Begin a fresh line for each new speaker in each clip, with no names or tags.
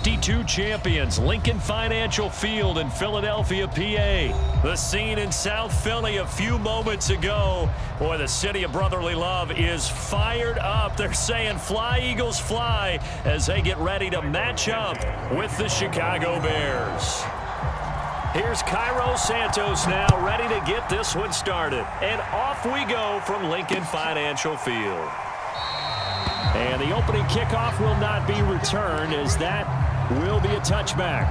52 champions, Lincoln Financial Field in Philadelphia, PA. The scene in South Philly a few moments ago. Boy, the city of brotherly love is fired up. They're saying fly, Eagles, fly, as they get ready to match up with the Chicago Bears. Here's Cairo Santos now, ready to get this one started. And off we go from Lincoln Financial Field. And the opening kickoff will not be returned, as that will be a touchback.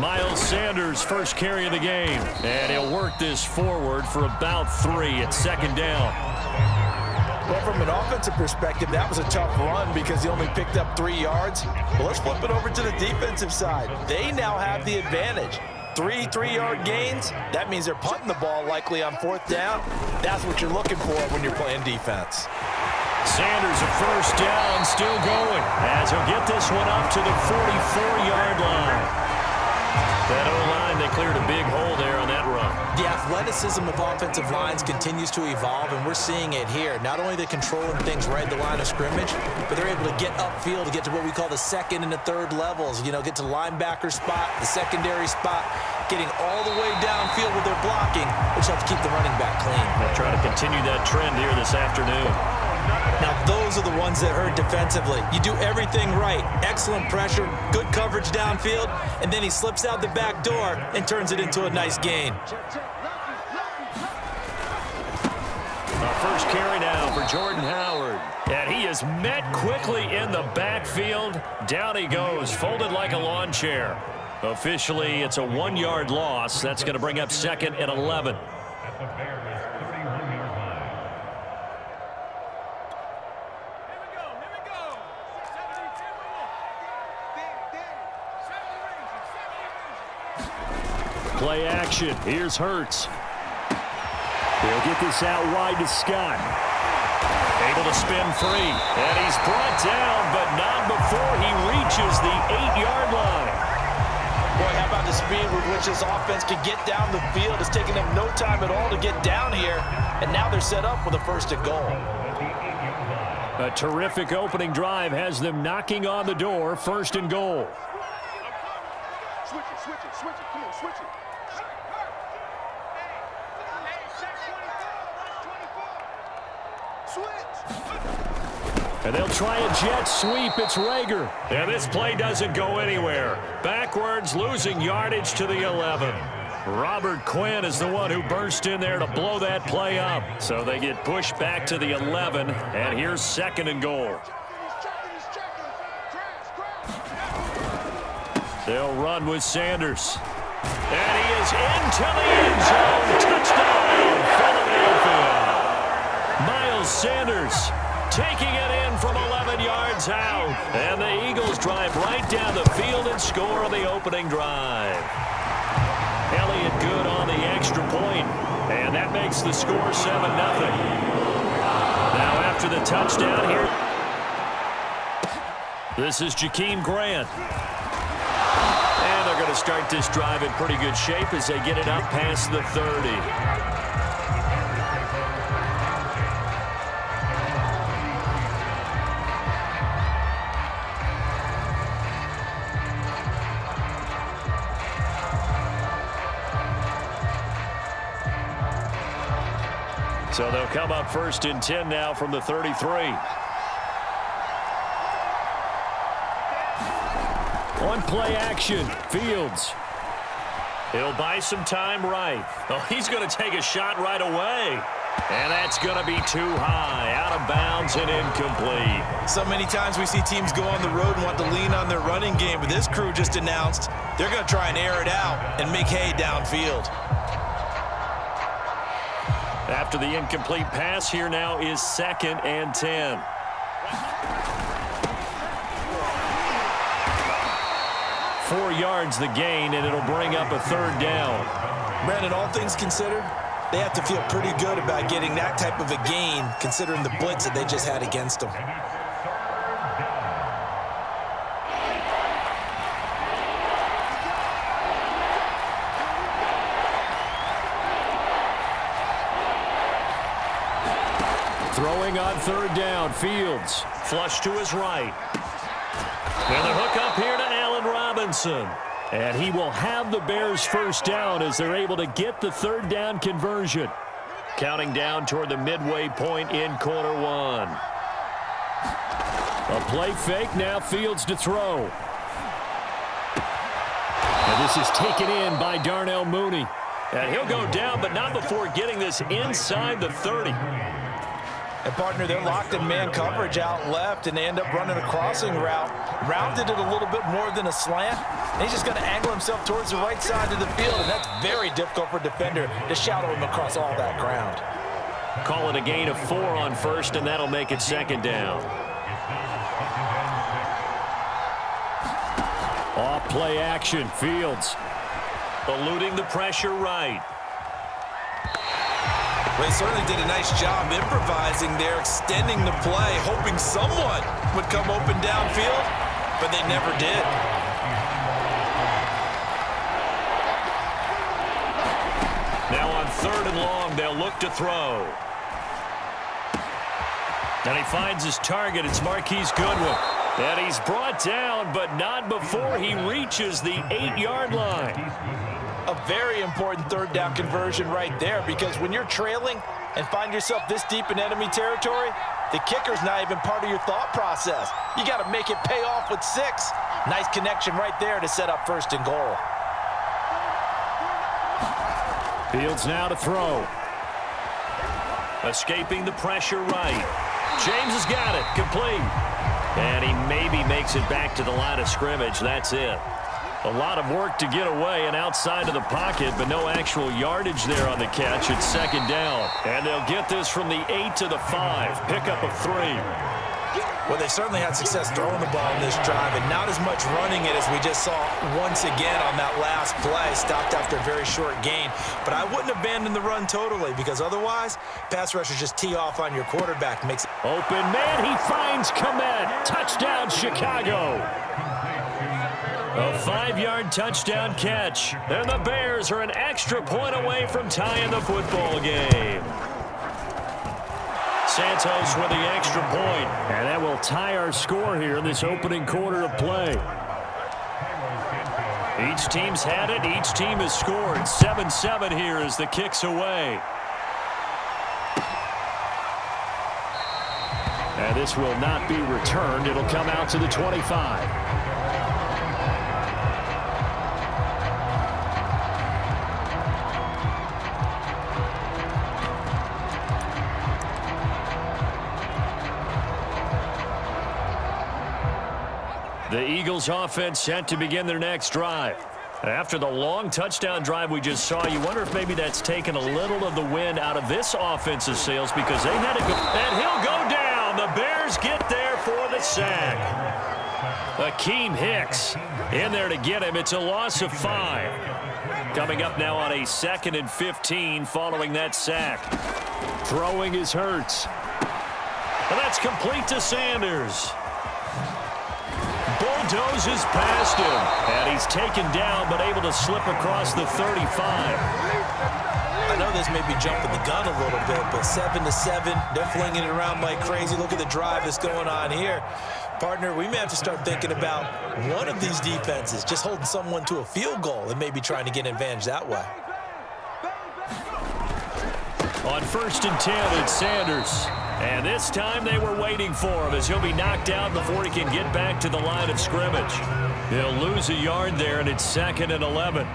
Miles Sanders, first carry of the game. And he'll work this forward for about 3 at second down.
Well, from an offensive perspective, that was a tough run because he only picked up 3 yards. But let's flip it over to the defensive side. They now have the advantage. 3 3-yard gains, that means they're punting the ball likely on 4th down. That's what you're looking for when you're playing defense.
Sanders a first down, still going, as he'll get this one up to the 44-yard line. That O-line, they cleared a big hole there on that run.
The athleticism of offensive lines continues to evolve, and we're seeing it here. Not only are they controlling things right at the line of scrimmage, but they're able to get upfield to get to what we call the second and the third levels. You know, get to linebacker spot, the secondary spot, getting all the way downfield with their blocking, which helps keep the running back clean.
They'll try to continue that trend here this afternoon.
Now, those are the ones that hurt defensively. You do everything right. Excellent pressure, good coverage downfield, and then he slips out the back door and turns it into a nice gain.
First carry now for Jordan Howard. And he is met quickly in the backfield. Down he goes, folded like a lawn chair. Officially, it's a 1-yard loss. That's going to bring up 2nd and 11. Play action. Here's Hurts. He'll get this out wide to Scott. Able to spin free. And he's brought down, but not before he reaches the 8-yard line.
Boy, how about the speed with which this offense can get down the field? It's taking them no time at all to get down here. And now they're set up with a 1st and goal.
A terrific opening drive has them knocking on the door. 1st and goal.
Switch it. Come on, switch it.
And they'll try a jet sweep. It's Rager. And this play doesn't go anywhere. Backwards, losing yardage to the 11. Robert Quinn is the one who burst in there to blow that play up. So they get pushed back to the 11. And here's 2nd and goal. They'll run with Sanders. And he is into the end zone. Touchdown, Philadelphia. Miles Sanders taking it in from 11 yards out. And the Eagles drive right down the field and score on the opening drive. Elliott good on the extra point. And that makes the score 7-0. Now after the touchdown here, this is Jakeem Grant. And they're going to start this drive in pretty good shape as they get it up past the 30. So they'll come up 1st and 10 now from the 33. On play action, Fields. He'll buy some time right. Oh, he's going to take a shot right away. And that's going to be too high, out of bounds and incomplete.
So many times we see teams go on the road and want to lean on their running game, but this crew just announced they're going to try and air it out and make hay downfield.
After the incomplete pass, here now is 2nd and 10. Four yards the gain, and it'll bring up a 3rd down.
Brandon, all things considered, they have to feel pretty good about getting that type of a gain, considering the blitz that they just had against them.
Throwing on third down, Fields. Flush to his right. And the hook up here to Allen Robinson. And he will have the Bears first down as they're able to get the third down conversion. Counting down toward the midway point in quarter one. A play fake, now Fields to throw. And this is taken in by Darnell Mooney. And he'll go down, but not before getting this inside the 30.
And, partner, they're locked in man coverage out left, and they end up running a crossing route. Rounded it a little bit more than a slant. And he's just going to angle himself towards the right side of the field, and that's very difficult for a defender to shadow him across all that ground.
Call it a gain of 4 on first, and that'll make it second down. Off play action, Fields. Eluding the pressure right.
They certainly did a nice job improvising there, extending the play, hoping someone would come open downfield, but they never did.
Now on third and long, they'll look to throw. And he finds his target. It's Marquise Goodwin. And he's brought down, but not before he reaches the 8-yard line.
A very important third down conversion right there, because when you're trailing and find yourself this deep in enemy territory, the kicker's not even part of your thought process. You got to make it pay off with 6. Nice connection right there to set up first and goal.
Fields now to throw. Escaping the pressure right. James has got it. Complete. And he maybe makes it back to the line of scrimmage. That's it. A lot of work to get away and outside of the pocket, but no actual yardage there on the catch. It's second down. And they'll get this from the 8 to the 5. Pickup of 3.
Well, they certainly had success throwing the ball in this drive, and not as much running it as we just saw once again on that last play. Stopped after a very short gain. But I wouldn't abandon the run totally, because otherwise, pass rushers just tee off on your quarterback. Makes it
open man, he finds Komet. Touchdown, Chicago. A 5-yard touchdown catch. And the Bears are an extra point away from tying the football game. Santos with the extra point. And that will tie our score here in this opening quarter of play. Each team's had it. Each team has scored. 7-7 here as the kick's away. And this will not be returned. It'll come out to the 25. The Eagles offense set to begin their next drive. After the long touchdown drive we just saw, you wonder if maybe that's taken a little of the wind out of this offensive sails, because they had to go. And he'll go down. The Bears get there for the sack. Akeem Hicks in there to get him. It's a loss of 5. Coming up now on a 2nd and 15 following that sack. Throwing is Hurts. And that's complete to Sanders. Bulldozes past him, and he's taken down but able to slip across the 35.
I know this may be jumping the gun a little bit, but 7-7, they're flinging it around like crazy. Look at the drive that's going on here. Partner, we may have to start thinking about one of these defenses just holding someone to a field goal and maybe trying to get an advantage that way.
On 1st and 10, it's Sanders. And this time they were waiting for him, as he'll be knocked out before he can get back to the line of scrimmage. They'll lose a yard there, and it's 2nd and 11.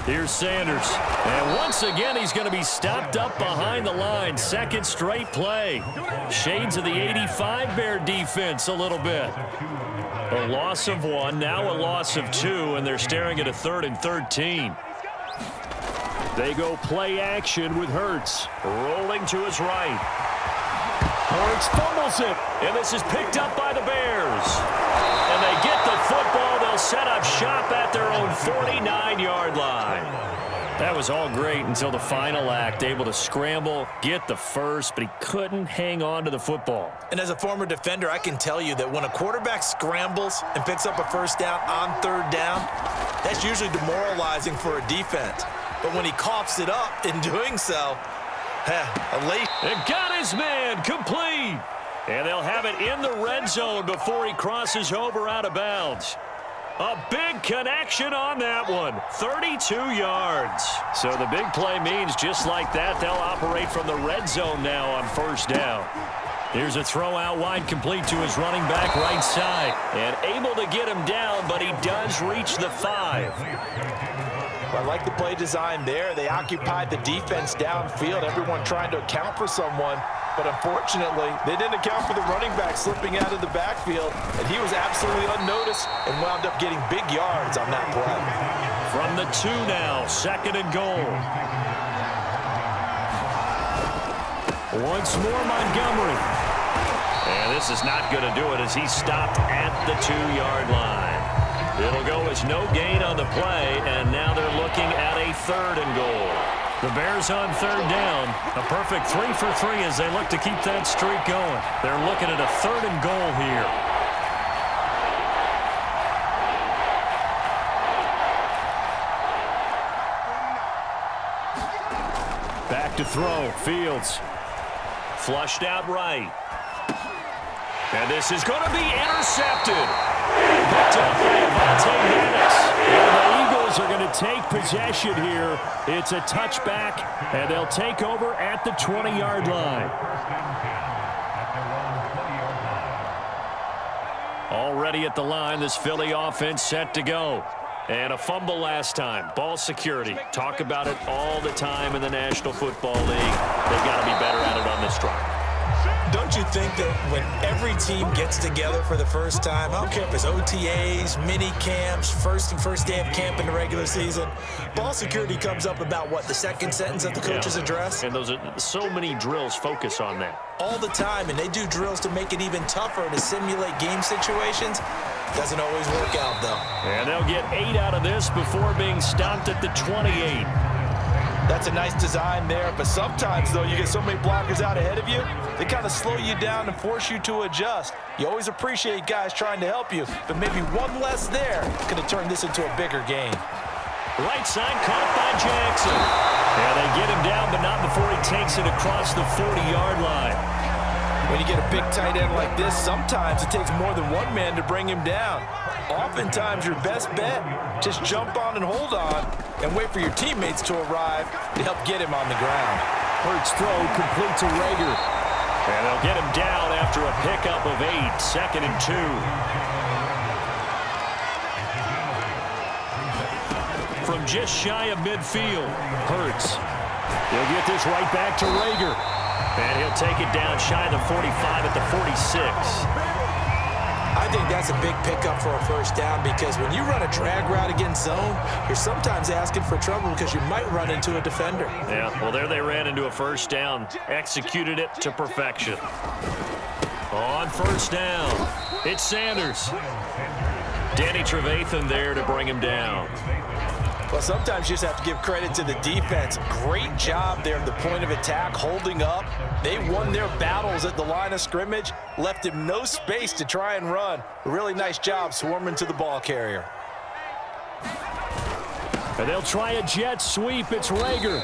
Here's Sanders. And once again, he's going to be stopped up behind the line. 2nd straight play. Shades of the 85 Bear defense a little bit. A loss of 1, now a loss of 2, and they're staring at a 3rd and 13. They go play action with Hurts. Rolling to his right. Hurts fumbles it, and this is picked up by the Bears. And they get the football. They'll set up shop at their own 49-yard line. That was all great until the final act, able to scramble, get the first, but he couldn't hang on to the football.
And as a former defender, I can tell you that when a quarterback scrambles and picks up a first down on third down, that's usually demoralizing for a defense. But when he coughs it up in doing so,
and got his man complete. And they'll have it in the red zone before he crosses over out of bounds. A big connection on that one. 32 yards. So the big play means just like that, they'll operate from the red zone now on first down. Here's a throw out wide, complete to his running back right side. And able to get him down, but he does reach the 5.
I like the play design there. They occupied the defense downfield, everyone trying to account for someone. But unfortunately, they didn't account for the running back slipping out of the backfield, and he was absolutely unnoticed and wound up getting big yards on that play.
From the 2 now, 2nd and goal. Once more, Montgomery. And this is not going to do it as he stopped at the 2-yard line. It'll go as no gain on the play, and now they're looking at a 3rd and goal. The Bears on 3rd down. A perfect 3 for 3 as they look to keep that streak going. They're looking at a 3rd and goal here. Back to throw. Fields. Flushed out right. And this is going to be intercepted. Picked up by Avonte Maddox. And the Eagles are going to take possession here. It's a touchback, and they'll take over at the 20-yard line. Already at the line, this Philly offense set to go. And a fumble last time. Ball security. Talk about it all the time in the National Football League. They've got to be better at it on this drive.
Don't you think that when every team gets together for the first time, I don't care if it's OTAs, mini camps, first day of camp in the regular season, ball security comes up about, what, the second sentence of the coach's address?
And those are so many drills focus on that.
All the time, and they do drills to make it even tougher to simulate game situations. Doesn't always work out, though.
And they'll get 8 out of this before being stopped at the 28.
That's a nice design there, but sometimes, though, you get so many blockers out ahead of you, they kind of slow you down and force you to adjust. You always appreciate guys trying to help you, but maybe one less there is going to turn this into a bigger game.
Right side caught by Jackson. And they get him down, but not before he takes it across the 40-yard line.
When you get a big tight end like this, sometimes it takes more than one man to bring him down. Oftentimes, your best bet, just jump on and hold on and wait for your teammates to arrive to help get him on the ground.
Hurts throw complete to Rager. And they'll get him down after a pickup of 8, 2nd and 2. From just shy of midfield, Hurts. He'll get this right back to Rager. And he'll take it down shy of the 45 at the 46.
I think that's a big pickup for a first down because when you run a drag route against zone, you're sometimes asking for trouble because you might run into a defender.
Yeah, well, there they ran into a first down, executed it to perfection. On first down, it's Sanders. Danny Trevathan there to bring him down.
Well, sometimes you just have to give credit to the defense. Great job there at the point of attack, holding up. They won their battles at the line of scrimmage, left him no space to try and run. A really nice job swarming to the ball carrier.
And they'll try a jet sweep. It's Rager.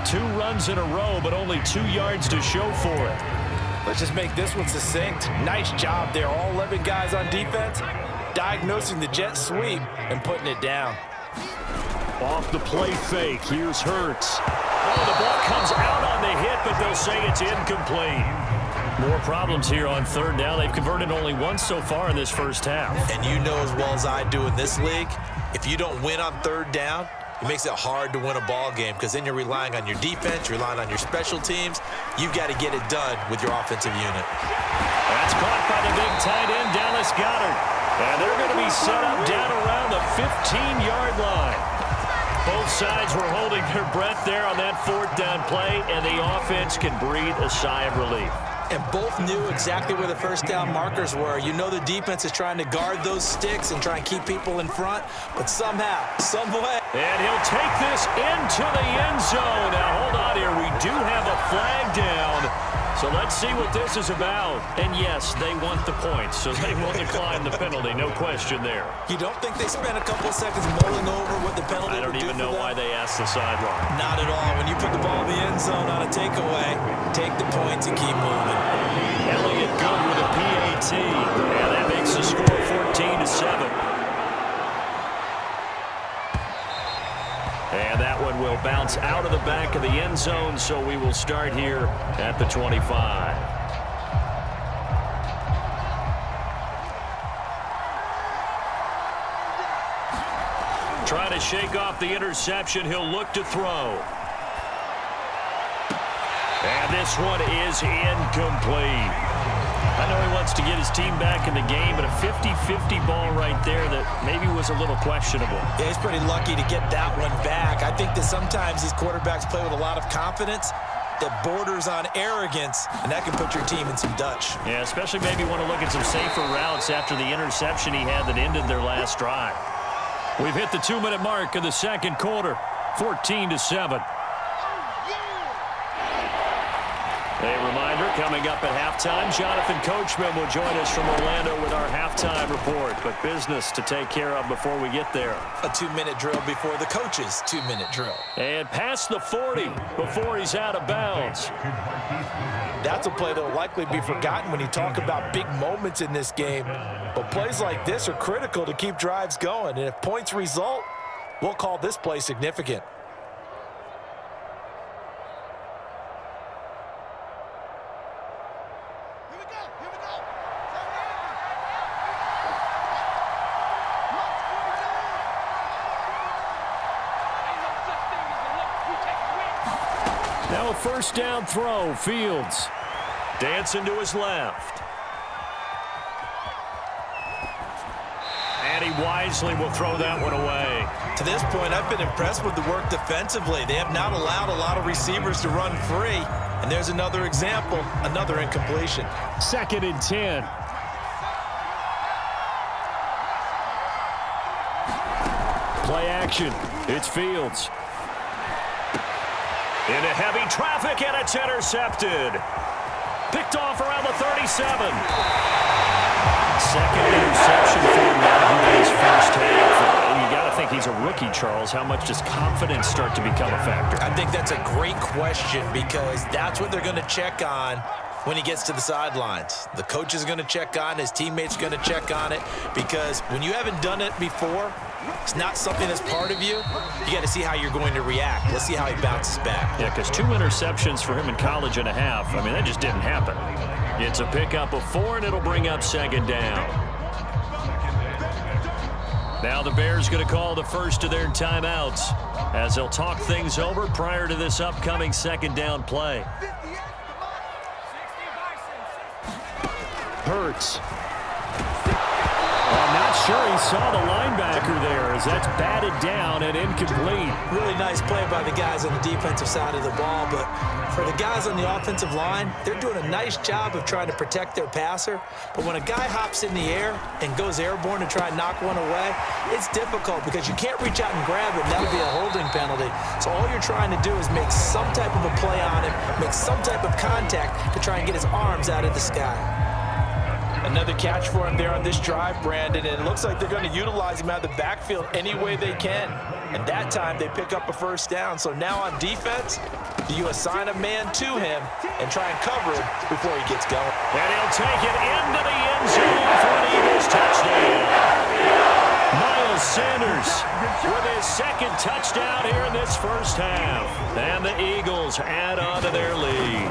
2 runs in a row, but only 2 yards to show for it.
Let's just make this one succinct. Nice job there. All 11 guys on defense, diagnosing the jet sweep and putting it down.
Off the play fake, here's Hurts. Oh, the ball comes out on the hit, but they'll say it's incomplete. More problems here on 3rd down. They've converted only once so far in this first half.
And you know as well as I do in this league, if you don't win on 3rd down, it makes it hard to win a ball game because then you're relying on your defense, you're relying on your special teams. You've got to get it done with your offensive unit.
That's caught by the big tight end, Dallas Goedert. And they're going to be set up down around the 15-yard line. Both sides were holding their breath there on that fourth down play, and the offense can breathe a sigh of relief.
And both knew exactly where the first down markers were. You know the defense is trying to guard those sticks and try and keep people in front, but somehow, some way.
And he'll take this into the end zone. Now, hold on here. We do have a flag down. So let's see what this is about. And yes, they want the points, so they will decline the penalty. No question there.
You don't think they spent a couple of seconds mulling over what the penalty
I don't even know why they asked the sideline.
Not at all. When you put the ball in the end zone on a takeaway, take the points and keep moving.
Elliott good with a PAT. And that makes the score 14-7. And that one will bounce out of the back of the end zone, so we will start here at the 25. Trying to shake off the interception. He'll look to throw. And this one is incomplete. I know he wants to get his team back in the game, but a 50-50 ball right there that maybe was a little questionable.
Yeah, he's pretty lucky to get that one back. I think that sometimes these quarterbacks play with a lot of confidence that borders on arrogance, and that can put your team in some Dutch.
Yeah, especially maybe want to look at some safer routes after the interception he had that ended their last drive. We've hit the 2-minute mark of the second quarter, 14-7. A reminder, coming up at halftime, Jonathan Coachman will join us from Orlando with our halftime report, but business to take care of before we get there.
A 2-minute drill before the coach's 2-minute drill.
And past the 40 before he's out of bounds.
That's a play that will likely be forgotten when you talk about big moments in this game. But plays like this are critical to keep drives going, and if points result, we'll call this play significant.
Now a first down throw, Fields. Dancing to his left. And he wisely will throw that one away.
To this point, I've been impressed with the work defensively. They have not allowed a lot of receivers to run free. And there's another example, another incompletion.
2nd and 10. Play action. It's Fields. Into heavy traffic, and it's intercepted. Picked off around the 37. Second interception for him now in his first half. You got to think he's a rookie, Charles. How much does confidence start to become a factor?
I think that's a great question because that's what they're going to check on when he gets to the sidelines. The coach is going to check on it. His teammates are going to check on it because when you haven't done it before, it's not something that's part of you. You got to see how you're going to react. Let's see how he bounces back.
Yeah, because 2 interceptions for him in college and a half. I mean, that just didn't happen. It's a pickup of 4, and it'll bring up 2nd down. Now the Bears going to call the first of their timeouts as they'll talk things over prior to this upcoming 2nd down play. Hurts. I'm not sure he saw the linebacker there as that's batted down and incomplete.
Really nice play by the guys on the defensive side of the ball, but for the guys on the offensive line, they're doing a nice job of trying to protect their passer. But when a guy hops in the air and goes airborne to try and knock one away, it's difficult because you can't reach out and grab it, and that'll be a holding penalty. So all you're trying to do is make some type of a play on him, make some type of contact to try and get his arms out of the sky.
Another catch for him there on this drive, Brandon, and it looks like they're going to utilize him out of the backfield any way they can. And that time they pick up a first down. So now on defense, do you assign a man to him and try and cover him before he gets going?
And he'll take it into the end zone for an Eagles touchdown. Miles Sanders with his 2nd touchdown here in this first half. And the Eagles add on to their lead.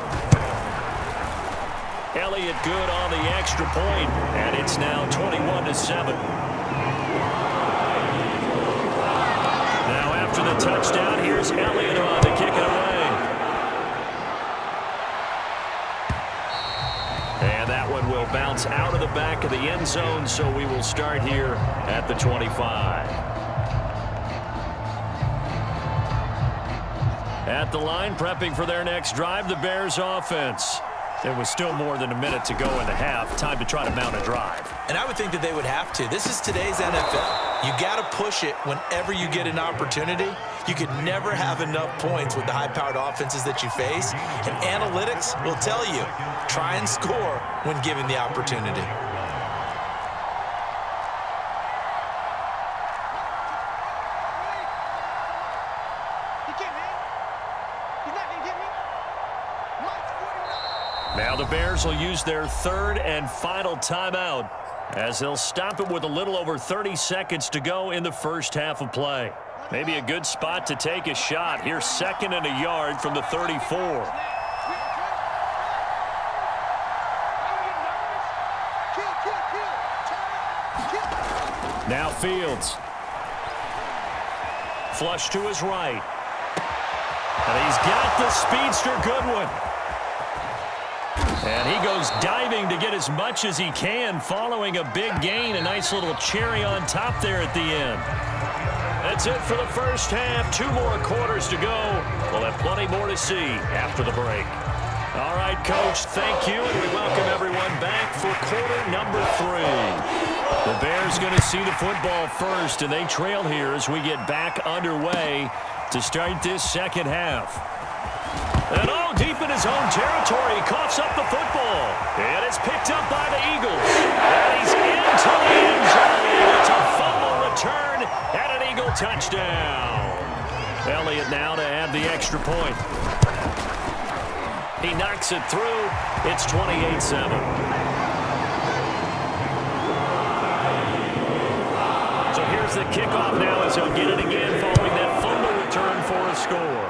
Elliott good on the extra point, and it's now 21-7. Now after the touchdown, here's Elliott on to kick it away. And that one will bounce out of the back of the end zone, so we will start here at the 25. At the line, prepping for their next drive, the Bears offense. There was still more than a minute to go in the half. Time to try to mount a drive.
And I would think that they would have to. This is today's NFL. You got to push it whenever you get an opportunity. You could never have enough points with the high-powered offenses that you face. And analytics will tell you, try and score when given the opportunity.
Now the Bears will use their third and final timeout as they'll stop it with a little over 30 seconds to go in the first half of play. Maybe a good spot to take a shot. Here's 2nd and a yard from the 34. Now Fields. Flush to his right. And he's got the speedster Goodwin. And he goes diving to get as much as he can following a big gain. A nice little cherry on top there at the end. That's it for the first half. 2 more quarters to go. We'll have plenty more to see after the break. All right, Coach, thank you. And we welcome everyone back for quarter number 3. The Bears going to see the football first, and they trail here as we get back underway to start this second half. And all deep in his own territory, he coughs up the football. And it's picked up by the Eagles. And he's into the end zone. It's a fumble return and an Eagle touchdown. Elliott now to add the extra point. He knocks it through. It's 28-7. So here's the kickoff now as he'll get it again following that fumble return for a score.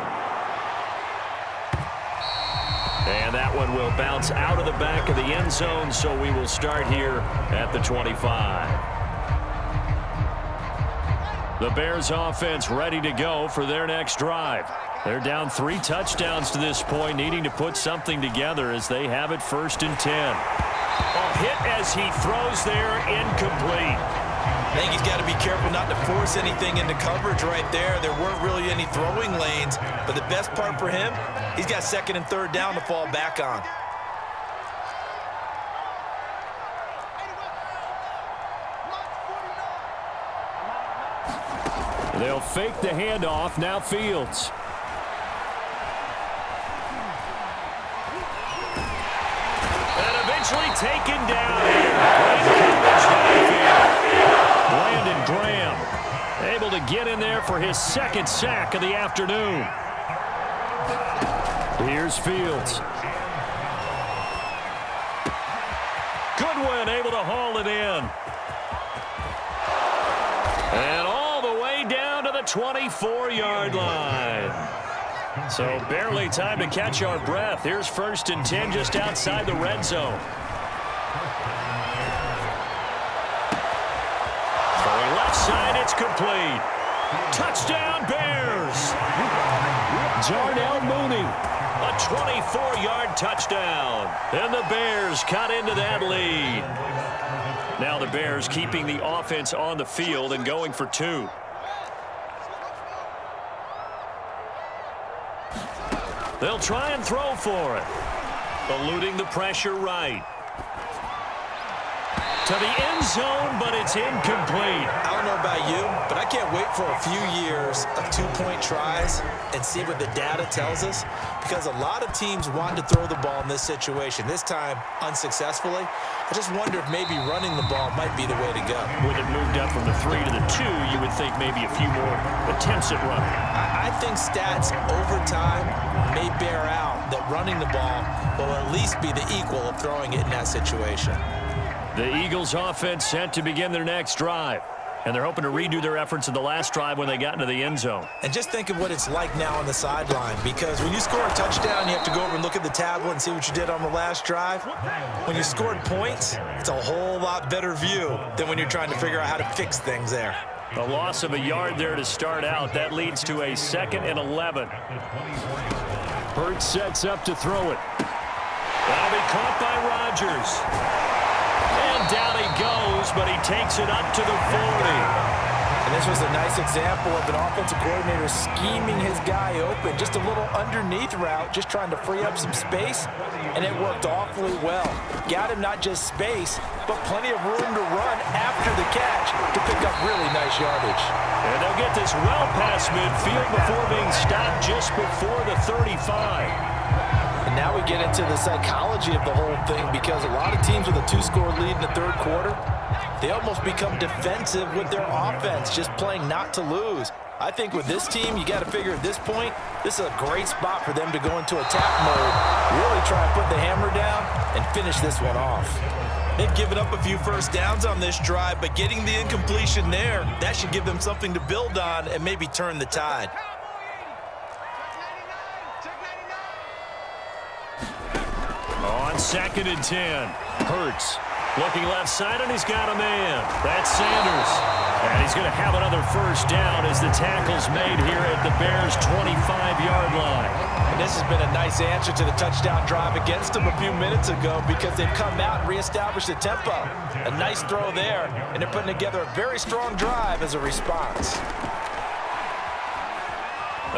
And that one will bounce out of the back of the end zone, so we will start here at the 25. The Bears offense ready to go for their next drive. They're down 3 touchdowns to this point, needing to put something together as they have it 1st and 10. A hit as he throws there, incomplete.
I think he's got to be careful not to force anything into coverage right there. There weren't really any throwing lanes, but the best part for him, he's got 2nd and 3rd down to fall back on.
They'll fake the handoff. Now Fields. And eventually taken down here. Brandon Graham able to get in there for his 2nd sack of the afternoon. Here's Fields. Goodwin able to haul it in. And all the way down to the 24-yard line. So barely time to catch our breath. Here's 1st and 10 just outside the red zone. Throwing left side, it's complete. Touchdown Bears. Darnell Mooney. A 24-yard touchdown. And the Bears cut into that lead. Now the Bears keeping the offense on the field and going for 2. They'll try and throw for it. Eluding the pressure right. To the end zone, but it's incomplete.
I don't know about you, but I can't wait for a few years of 2-point tries and see what the data tells us, because a lot of teams want to throw the ball in this situation, this time unsuccessfully. I just wonder if maybe running the ball might be the way to go.
With it moved up from the 3 to the 2, you would think maybe a few more attempts at running.
I think stats over time may bear out that running the ball will at least be the equal of throwing it in that situation.
The Eagles offense set to begin their next drive. And they're hoping to redo their efforts in the last drive when they got into the end zone.
And just think of what it's like now on the sideline, because when you score a touchdown, you have to go over and look at the tablet and see what you did on the last drive. When you scored points, it's a whole lot better view than when you're trying to figure out how to fix things there.
A loss of a yard there to start out. That leads to a 2nd and 11. Hurts sets up to throw it. That'll be caught by Rodgers. And down he goes, but he takes it up to the 40.
And this was a nice example of an offensive coordinator scheming his guy open. Just a little underneath route, just trying to free up some space, and it worked awfully well. Got him not just space, but plenty of room to run after the catch to pick up really nice yardage.
And they'll get this well past midfield before being stopped just before the 35.
And now we get into the psychology of the whole thing, because a lot of teams with a 2-score lead in the third quarter, they almost become defensive with their offense, just playing not to lose. I think with this team, you got to figure at this point, this is a great spot for them to go into attack mode, really try and put the hammer down and finish this one off.
They've given up a few first downs on this drive, but getting the incompletion there, that should give them something to build on and maybe turn the tide.
On 2nd and 10, Hurts looking left side, and he's got a man. That's Sanders. And he's going to have another first down as the tackle's made here at the Bears' 25-yard line.
And this has been a nice answer to the touchdown drive against them a few minutes ago, because they've come out and reestablished the tempo. A nice throw there, and they're putting together a very strong drive as a response.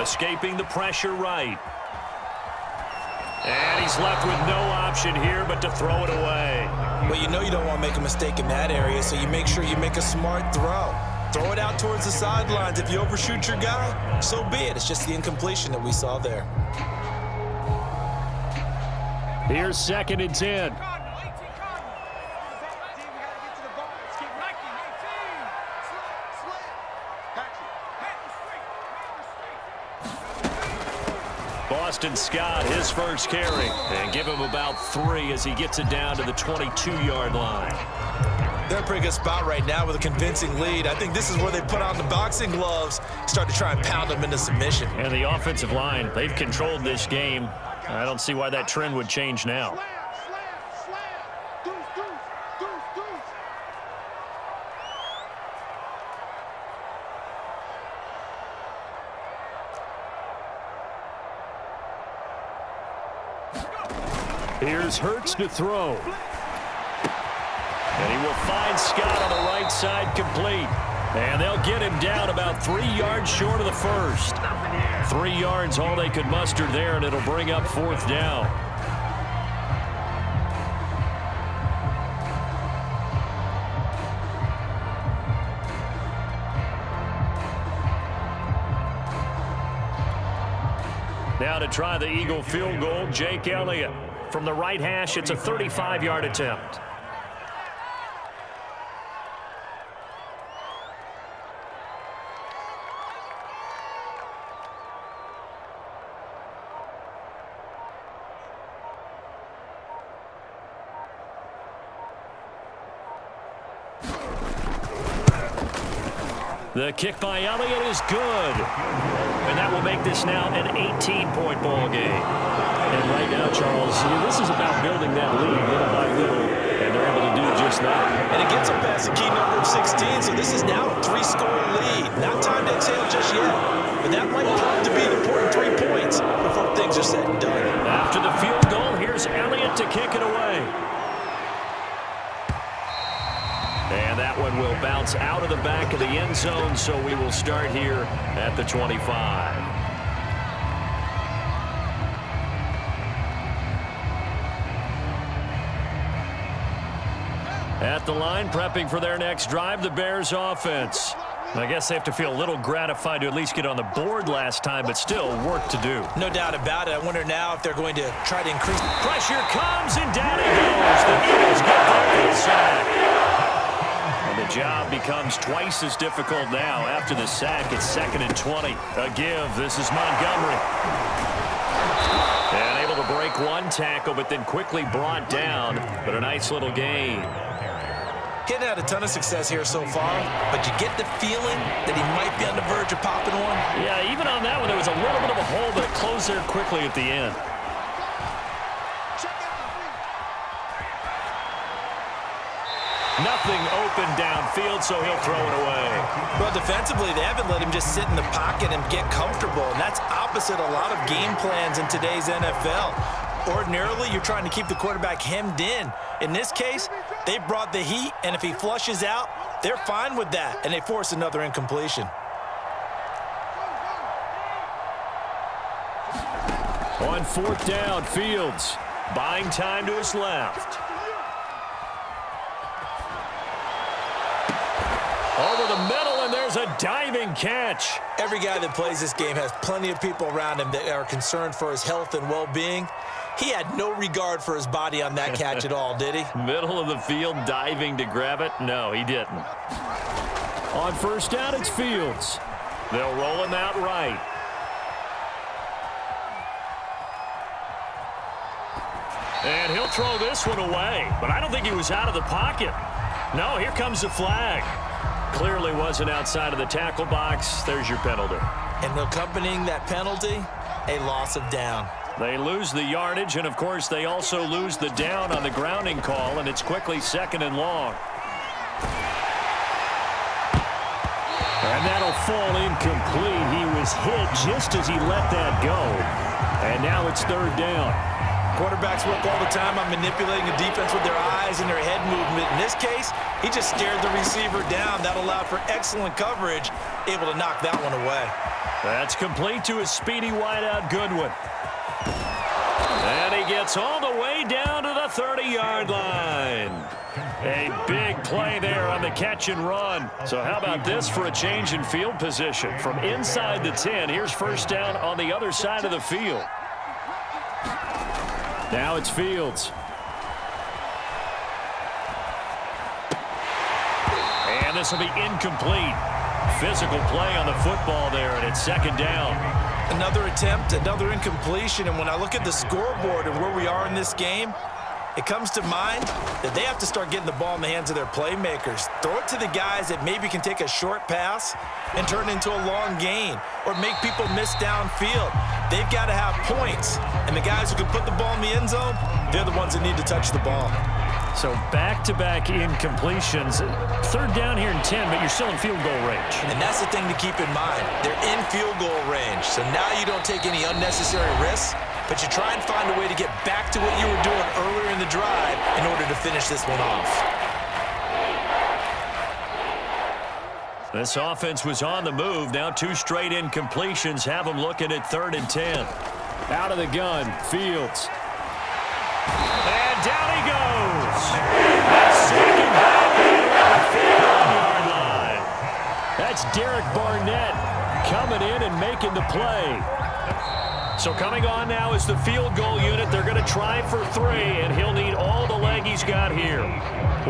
Escaping the pressure right. And he's left with no option here but to throw it away.
Well, you know you don't want to make a mistake in that area, so you make sure you make a smart throw. Throw it out towards the sidelines. If you overshoot your guy, so be it. It's just the incompletion that we saw there.
Here's 2nd and 10. Boston Scott, his first carry, and give him about 3 as he gets it down to the 22-yard line.
They're in a pretty good spot right now with a convincing lead. I think this is where they put on the boxing gloves, start to try and pound them into submission.
And the offensive line, they've controlled this game. I don't see why that trend would change now. Here's Hurts to throw. And he will find Scott on the right side complete. And they'll get him down about 3 yards short of the first. 3 yards all they could muster there, and it'll bring up 4th down. Now to try the Eagle field goal, Jake Elliott. From the right hash, it's a 35-yard attempt. The kick by Elliott is good. And that will make this now an 18-point ball game. And right now, Charles, this is about building that lead little by little, and they're able to do just that.
And it gets them past the key number of 16, so this is now a 3-score lead. Not time to exhale just yet, but that might prove to be an important 3 points before things are said and done.
After the field goal, here's Elliott to kick it away. And that one will bounce out of the back of the end zone, so we will start here at the 25. At the line, prepping for their next drive, the Bears offense. I guess they have to feel a little gratified to at least get on the board last time, but still work to do.
No doubt about it. I wonder now if they're going to try to increase.
Pressure comes, and down it goes. The Eagles get there for the sack. And the job becomes twice as difficult now. After the sack, it's 2nd and 20. A give. This is Montgomery. And able to break one tackle, but then quickly brought down. But a nice little gain.
Getting had a ton of success here so far, but you get the feeling that he might be on the verge of popping one.
Yeah, even on that one, there was a little bit of a hole, but it closed there quickly at the end. Nothing open downfield, so he'll throw it away.
Well, defensively, they haven't let him just sit in the pocket and get comfortable, and that's opposite a lot of game plans in today's NFL. Ordinarily, you're trying to keep the quarterback hemmed in. In this case, they brought the heat, and if he flushes out,
They're fine with that, and they force another incompletion.
On fourth down, Fields buying time to his left. Over the middle, and there's a diving catch.
Every guy that plays this game has plenty of people around him that are concerned for his health and well-being. He had no regard for his body on that catch at all, did he?
Middle of the field, diving to grab it. No, he didn't. On first down, it's Fields. They'll roll him out right. And he'll throw this one away, but I don't think he was out of the pocket. No, here comes the flag. Clearly wasn't outside of the tackle box. There's your penalty.
And accompanying that penalty, a loss of down.
They lose the yardage, and, of course, they also lose the down on the grounding call, and it's quickly 2nd and long. And that'll fall incomplete. He was hit just as he let that go. And now it's 3rd down.
Quarterbacks work all the time on manipulating the defense with their eyes and their head movement. In this case, he just stared the receiver down. That allowed for excellent coverage, able to knock that one away.
That's complete to his speedy wideout Goodwin. And he gets all the way down to the 30-yard line. A big play there on the catch and run. So how about this for a change in field position? From inside the 10, here's first down on the other side of the field. Now it's Fields. And this will be incomplete. Physical play on the football there, and it's 2nd down.
Another attempt, another incompletion, and when I look at the scoreboard and where we are in this game, it comes to mind that they have to start getting the ball in the hands of their playmakers. Throw it to the guys that maybe can take a short pass and turn it into a long gain or make people miss downfield. They've got to have points, and the guys who can put the ball in the end zone, they're the ones that need to touch the ball.
So back-to-back incompletions. 3rd down here in 10, but you're still in field goal range.
And that's the thing to keep in mind. They're in field goal range, so now you don't take any unnecessary risks, but you try and find a way to get back to what you were doing earlier in the drive in order to finish this one off.
This offense was on the move. Now 2 straight incompletions have them looking at 3rd and 10. Out of the gun, Fields. And down he goes. A second down at the 4-yard line. That's Derek Barnett coming in and making the play. So coming on now is the field goal unit. They're going to try for 3, and he'll need all the leg he's got here.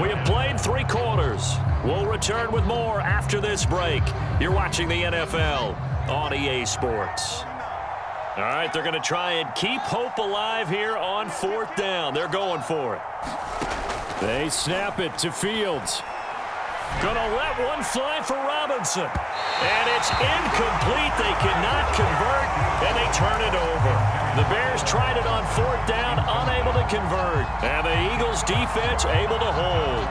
We have played 3 quarters. We'll return with more after this break. You're watching the NFL on EA Sports. All right, they're going to try and keep hope alive here on 4th down. They're going for it. They snap it to Fields. Going to let one fly for Robinson. And it's incomplete. They cannot convert, and they turn it over. The Bears tried it on 4th down, unable to convert. And the Eagles defense able to hold.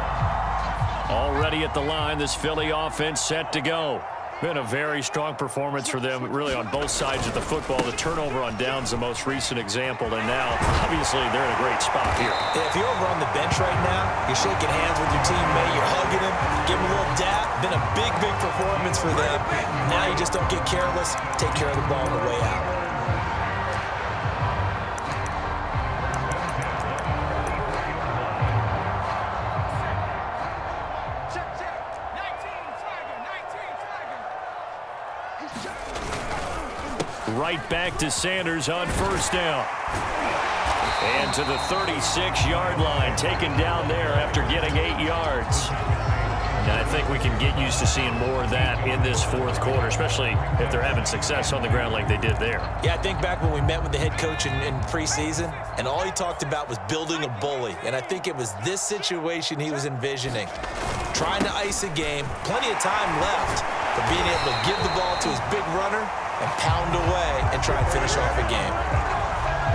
Already at the line, this Philly offense set to go. Been a very strong performance for them, really, on both sides of the football. The turnover on downs, the most recent example, and now, obviously, they're in a great spot here.
If you're over on the bench right now, you're shaking hands with your teammate, you're hugging him, give him a little dap. Been a big, big performance for them. Now you just don't get careless. Take care of the ball on the way out.
Right back to Sanders on first down. And to the 36-yard line, taken down there after getting 8 yards. And I think we can get used to seeing more of that in this 4th quarter, especially if they're having success on the ground like they did there.
Yeah, I think back when we met with the head coach in preseason, and all he talked about was building a bully. And I think it was this situation he was envisioning. Trying to ice a game, plenty of time left, but being able to give the ball to his big runner and pound away and try and finish off a game.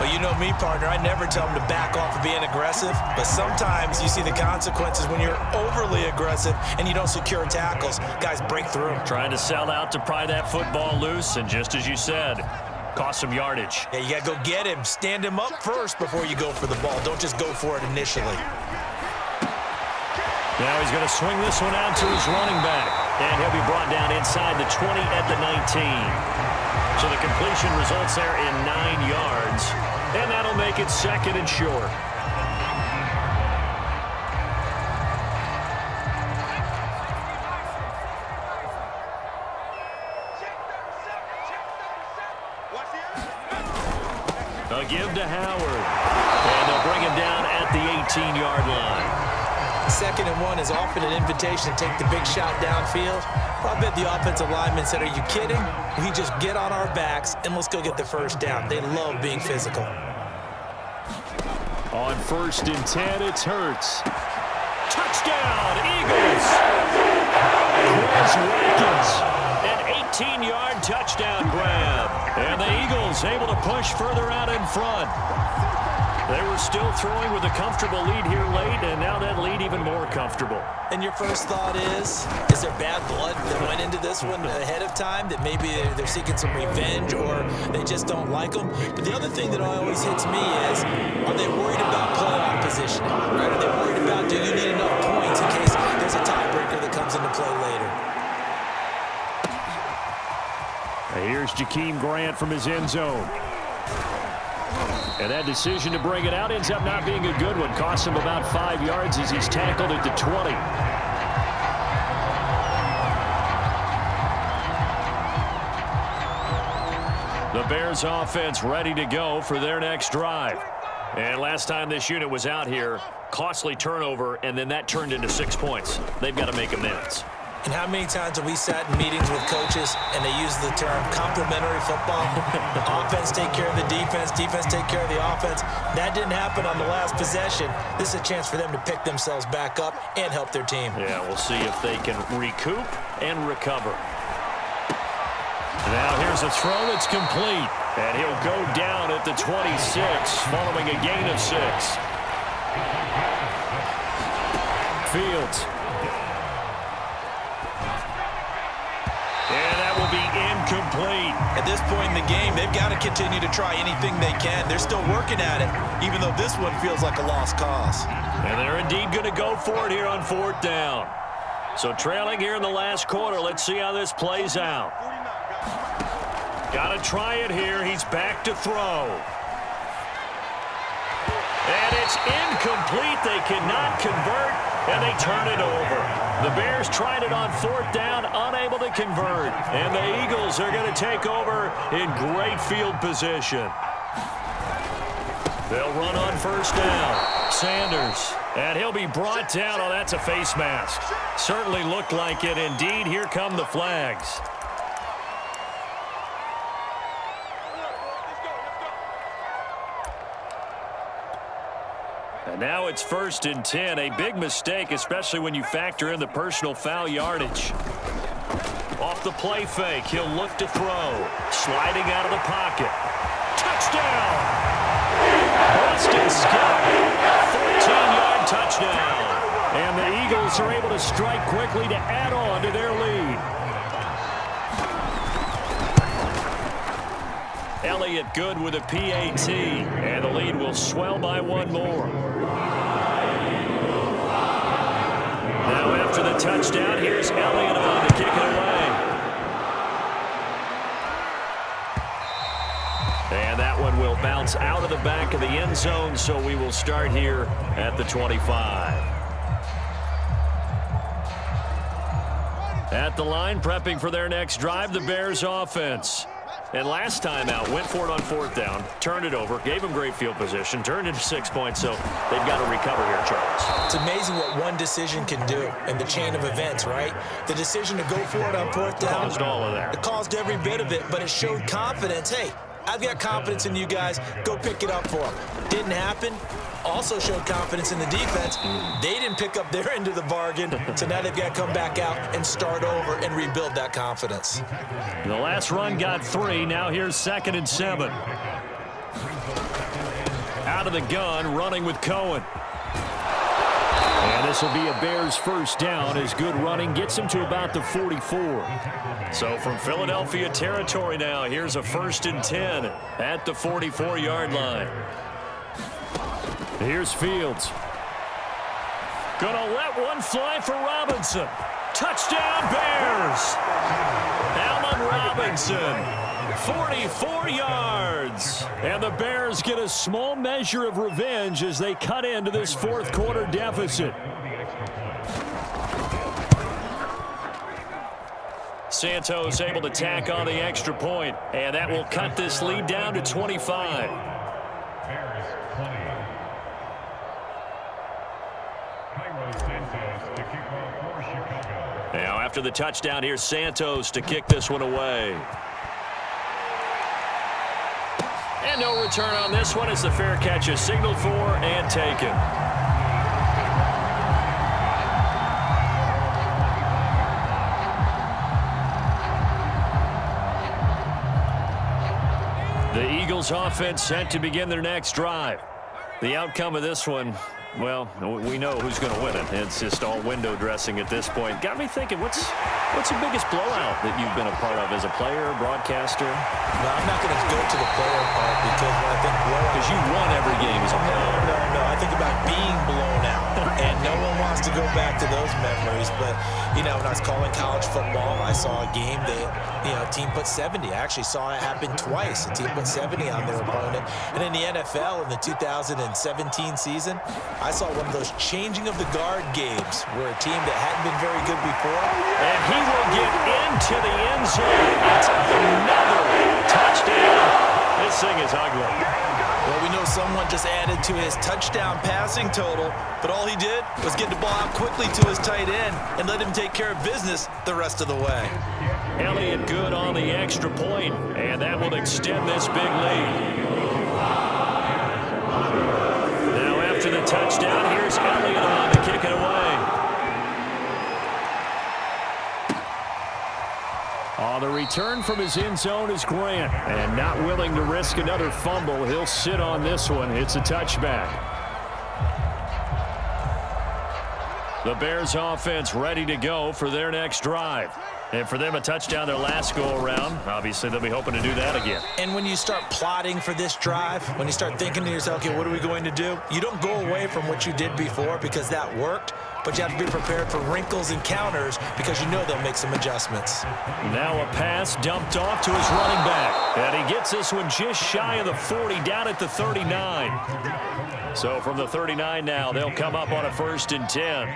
Well, you know me, partner. I never tell them to back off of being aggressive, but sometimes you see the consequences when you're overly aggressive and you don't secure tackles. Guys break through.
Trying to sell out to pry that football loose, and just as you said, cost some yardage.
Yeah, you got to go get him. Stand him up first before you go for the ball. Don't just go for it initially.
Now he's going to swing this one out to his running back. And he'll be brought down inside the 20 at the 19. So the completion results there in 9 yards. And that'll make it 2nd and short. A give to Howard. And they'll bring him down at the 18-yard line.
2nd and 1 is often an invitation to take the big shot downfield. I bet the offensive lineman said, are you kidding? We just get on our backs and let's go get the first down. They love being physical.
On 1st and 10, it's Hurts. Touchdown, Eagles! Chris Watkins, an 18-yard touchdown grab. And the Eagles able to push further out in front. They were still throwing with a comfortable lead here late, and now that lead even more comfortable.
And your first thought is there bad blood that went into this one ahead of time, that maybe they're seeking some revenge or they just don't like them? But the other thing that always hits me is, are they worried about playoff positioning? Right? Are they worried about, do you need enough points in case there's a tiebreaker that comes into play later?
Here's Jakeem Grant from his end zone. And that decision to bring it out ends up not being a good one. Costs him about 5 yards as he's tackled at the 20. The Bears offense ready to go for their next drive. And last time this unit was out here, costly turnover, and then that turned into 6 points. They've got to make amends.
And how many times have we sat in meetings with coaches and they use the term complementary football? Offense take care of the defense, defense take care of the offense. That didn't happen on the last possession. This is a chance for them to pick themselves back up and help their team.
Yeah, we'll see if they can recoup and recover. Now here's a throw that's complete. And he'll go down at the 26 following a gain of 6. Fields. And that will be incomplete.
At this point in the game, they've got to continue to try anything they can. They're still working at it, even though this one feels like a lost cause.
And they're indeed going to go for it here on 4th down. So trailing here in the last quarter, let's see how this plays out. Got to try it here. He's back to throw. And it's incomplete. They cannot convert, and they turn it over. The Bears tried it on 4th down, unable to convert. And the Eagles are going to take over in great field position. They'll run on 1st down. Sanders. And he'll be brought down. Oh, that's a face mask. Certainly looked like it. Indeed, here come the flags. And now it's 1st and 10. A big mistake, especially when you factor in the personal foul yardage. Off the play fake, he'll look to throw. Sliding out of the pocket. Touchdown! Boston Scott. 14-yard touchdown. And the Eagles are able to strike quickly to add on to their lead. Elliott good with a PAT, and the lead will swell by 1 more. Now after the touchdown, here's Elliott on to kick it away. And that one will bounce out of the back of the end zone, so we will start here at the 25. At the line, prepping for their next drive, the Bears offense. And last time out, went for it on 4th down, turned it over, gave them great field position, turned into 6 points, so they've got to recover here, Charles.
It's amazing what one decision can do in the chain of events, right? The decision to go for it on 4th down.
Caused all of that.
It caused every bit of it, but it showed confidence. Hey, I've got confidence in you guys. Go pick it up for them. Didn't happen. Also showed confidence in the defense. They didn't pick up their end of the bargain, so now they've got to come back out and start over and rebuild that confidence.
The last run got 3. Now here's 2nd and 7. Out of the gun, running with Cohen. And this will be a Bears 1st down as good running gets him to about the 44. So from Philadelphia territory now, here's a 1st and 10 at the 44-yard line. Here's Fields. Gonna let one fly for Robinson. Touchdown, Bears. Allen Robinson, 44 yards. And the Bears get a small measure of revenge as they cut into this fourth quarter deficit. Santos able to tack on the extra point, and that will cut this lead down to 25. Now after the touchdown, here's Santos to kick this one away. And no return on this one as the fair catch is signaled for and taken. The Eagles offense set to begin their next drive. The outcome of this one, well, we know who's going to win it. It's just all window dressing at this point. Got me thinking, what's the biggest blowout that you've been a part of as a player, broadcaster?
No, I'm not going to go to the player part because when I think blowout...
Because you won every game as a player.
No. I think about being blown out. And no one wants to go back to those memories. But, you know, when I was calling college football, I saw a game that, you know, a team put 70. I actually saw it happen twice. A team put 70 on their opponent. And in the NFL, in the 2017 season, I saw one of those changing of the guard games where a team that hadn't been very good before.
And he will get into the end zone. It's another touchdown. This thing is ugly.
Well, we know someone just added to his touchdown passing total, but all he did was get the ball out quickly to his tight end and let him take care of business the rest of the way.
Elliott good on the extra point, and that will extend this big lead. Now after the touchdown, here's Elliott on to kick it away. On the return from his end zone is Grant, and not willing to risk another fumble. He'll sit on this one. It's a touchback. The Bears offense ready to go for their next drive. And for them, a touchdown their last go-around. Obviously, they'll be hoping to do that again.
And when you start plotting for this drive, when you start thinking to yourself, okay, what are we going to do? You don't go away from what you did before because that worked, but you have to be prepared for wrinkles and counters because you know they'll make some adjustments.
Now a pass dumped off to his running back. And he gets this one just shy of the 40, down at the 39. So from the 39 now, they'll come up on a 1st and 10.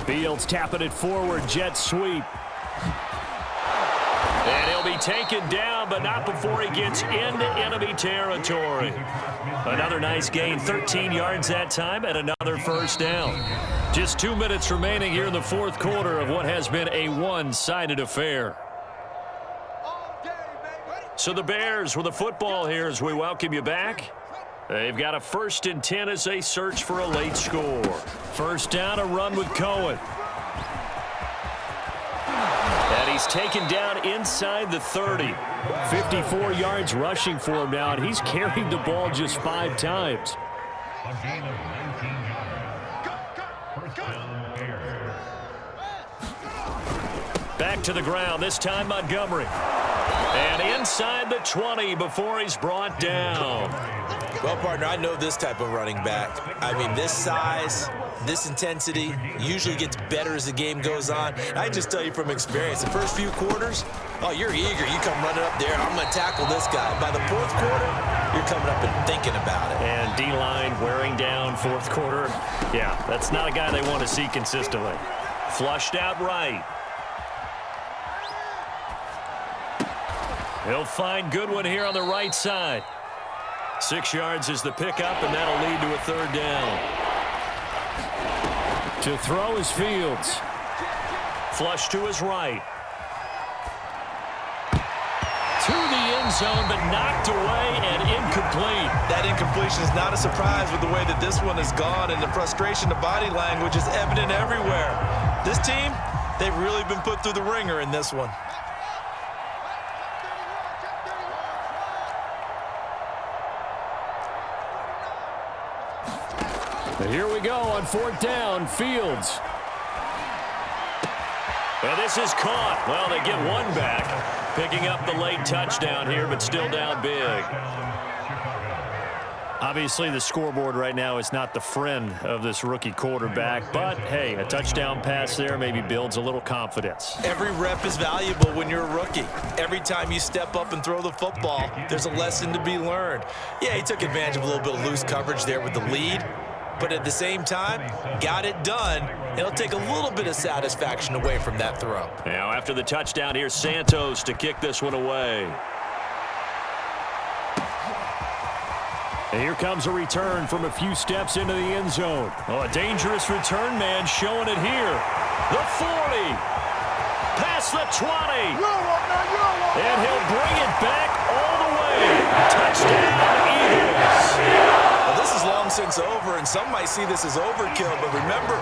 Fields tapping it forward, jet sweep. And he'll be taken down, but not before he gets into enemy territory. Another nice gain, 13 yards that time, and another 1st down. Just 2 minutes remaining here in the fourth quarter of what has been a one-sided affair. So the Bears with the football here as we welcome you back. They've got a 1st and 10 as they search for a late score. 1st down, a run with Cohen. And he's taken down inside the 30. 54 yards rushing for him now, and he's carried the ball just 5 times. Back to the ground, this time Montgomery. And inside the 20 before he's brought down.
Well, partner, I know this type of running back. I mean, this size, this intensity usually gets better as the game goes on. I just tell you from experience, the first few quarters, oh, you're eager. You come running up there, I'm going to tackle this guy. By the 4th quarter, you're coming up and thinking about it.
And D-line wearing down 4th quarter. Yeah, that's not a guy they want to see consistently. Flushed out right. He'll find Goodwin here on the right side. 6 yards is the pickup, and that'll lead to a 3rd down. To throw is Fields. Flush to his right. To the end zone, but knocked away and incomplete.
That incompletion is not a surprise with the way that this one has gone, and the frustration, the body language is evident everywhere. This team, they've really been put through the ringer in this one.
Here we go on 4th down. Fields. And this is caught. Well, they get one back, picking up the late touchdown here, but still down big. Obviously, the scoreboard right now is not the friend of this rookie quarterback, but, hey, a touchdown pass there maybe builds a little confidence.
Every rep is valuable when you're a rookie. Every time you step up and throw the football, there's a lesson to be learned. Yeah, he took advantage of a little bit of loose coverage there with the lead, but at the same time, got it done. It'll take a little bit of satisfaction away from that throw.
Now, after the touchdown, here's Santos to kick this one away. And here comes a return from a few steps into the end zone. Oh, a dangerous return man showing it here. The 40. Past the 20. And he'll bring it back all the way. Touchdown, Eagles.
Well, this is long since over, and some might see this as overkill, but remember,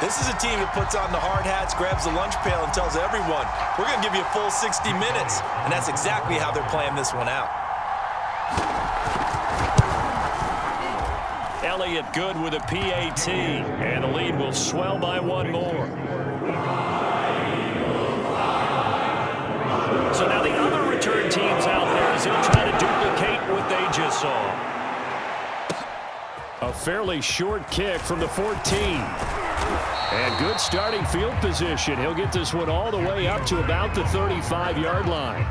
this is a team that puts on the hard hats, grabs the lunch pail, and tells everyone, we're going to give you a full 60 minutes. And that's exactly how they're playing this one out.
Elliott good with a PAT, and the lead will swell by one more. So now the other return teams out there as they'll try to duplicate what they just saw. A fairly short kick from the 14. And good starting field position. He'll get this one all the way up to about the 35-yard line.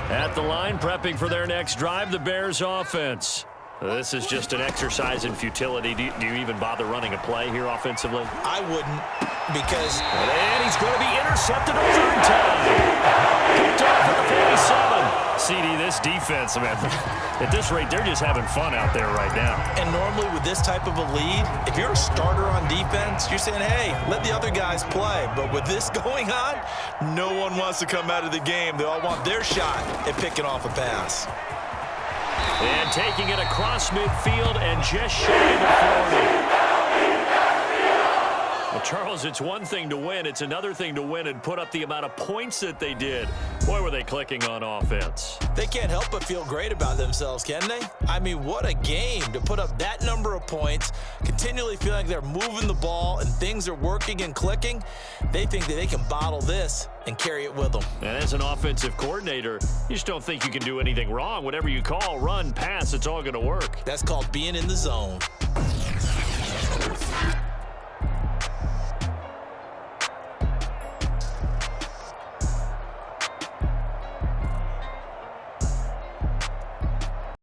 At the line, prepping for their next drive, the Bears offense. This is just an exercise in futility. Do you even bother running a play here offensively?
I wouldn't, because...
And he's going to be intercepted a third time. Picked off at the 47. CD, this defense, man, at this rate, they're just having fun out there right now.
And normally with this type of a lead, if you're a starter on defense, you're saying, hey, let the other guys play. But with this going on, no one wants to come out of the game. They all want their shot at picking off a pass.
And taking it across midfield and just shy of the 40. Well, Charles, it's one thing to win. It's another thing to win and put up the amount of points that they did. Boy, were they clicking on offense.
They can't help but feel great about themselves, can they? I mean, what a game to put up that number of points, continually feeling like they're moving the ball and things are working and clicking. They think that they can bottle this and carry it with them.
And as an offensive coordinator, you just don't think you can do anything wrong. Whatever you call, run, pass, it's all going to work.
That's called being in the zone.